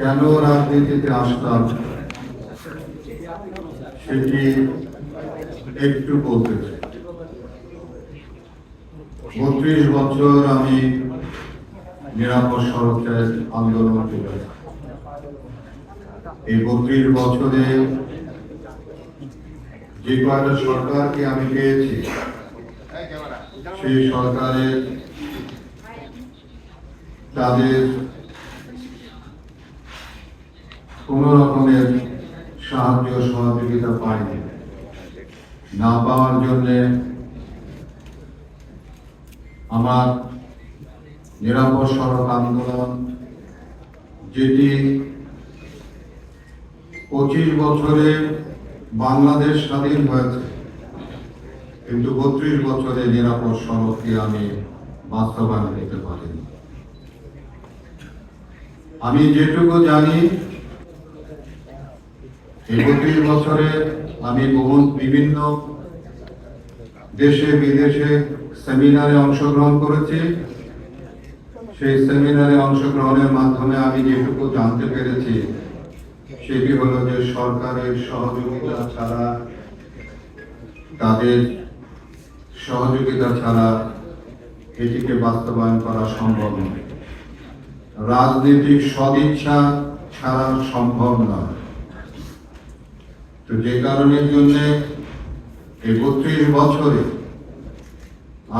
কেন রাজনীতিতে আসলাম সেটি একটু বলতে চাই। ৩২ বছর আমি নিরাপদ সড়কের আন্দোলন করেছি। এই ৩২ বছরে যে কয়টা সরকারকে আমি পেয়েছি, সেই সরকারের তাদের কোন রকমের সাহায্য সহযোগিতা পাইনি। না পাওয়ার জন্য আমার নিরাপদ সড়ক আন্দোলন, যেটি 25 বছরে বাংলাদেশ স্বাধীন হয়েছে, কিন্তু 32 বছরে নিরাপদ সড়ককে আমি বাস্তবায়ন করতে পারিনি। আমি যেটুকু জানি, এই 32 বছরে আমি বিভিন্ন দেশে বিদেশে সেমিনারে অংশগ্রহণ করেছি। সেই সেমিনারে অংশগ্রহণের মাধ্যমে আমি যেটুকু জানতে পেরেছি, সেটি হলো যে সরকারের সহযোগিতা ছাড়া, তাদের সহযোগিতা ছাড়া এটিকে বাস্তবায়ন করা সম্ভব নয়। রাজনৈতিক সদিচ্ছা ছাড়া সম্ভব নয়। তো যে কারণের জন্য এই 32 বছরে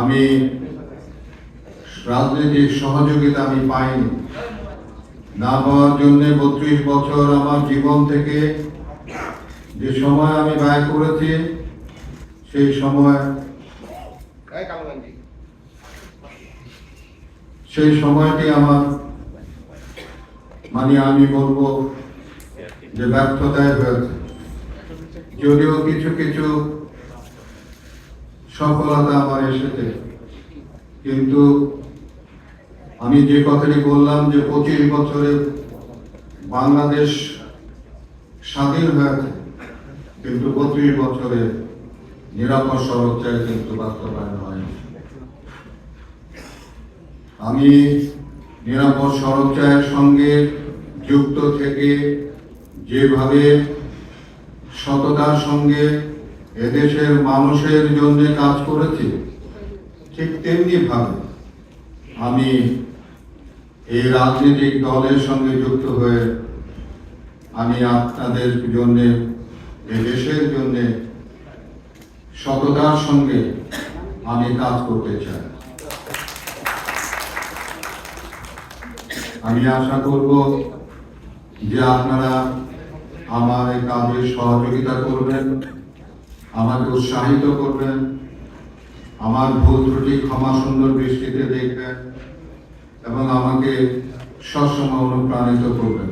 আমি রাজনৈতিক সহযোগিতা আমি পাইনি। না পাওয়ার জন্য 32 বছর আমার জীবন থেকে যে সময় আমি ব্যয় করেছি, সেই সময়টি আমার আমি বলবো যে ব্যর্থতায় হয়েছে। যদিও কিছু কিছু সফলতা আমার এসেছে, কিন্তু আমি যে কথাটি বললাম যে 25 বছরে বাংলাদেশ স্বাধীন হয়েছে, কিন্তু 32 বছরে নিরাপদ সড়ক চাই কিন্তু বাস্তবায়ন হয়নি। আমি নিরাপদ সড়ক চায়ের সঙ্গে যুক্ত থেকে যেভাবে সততার সঙ্গে এদেশের মানুষের জন্য কাজ করেছি, ঠিক তেমনি ভাবে আমি এই রাজনৈতিক দলের সঙ্গে যুক্ত হয়ে আমি আপনাদের জন্য, এই দেশের জন্য সততার সঙ্গে আমি কাজ করতে চাই। আমি আশা করব যে আপনারা আমার এই কাজে সহযোগিতা করবেন, আমাকে উৎসাহিত করবেন, আমার ভুল ত্রুটি ক্ষমা সুন্দর দৃষ্টিতে দেখবেন এবং আমাকে সবসময় অনুপ্রাণিত করবেন।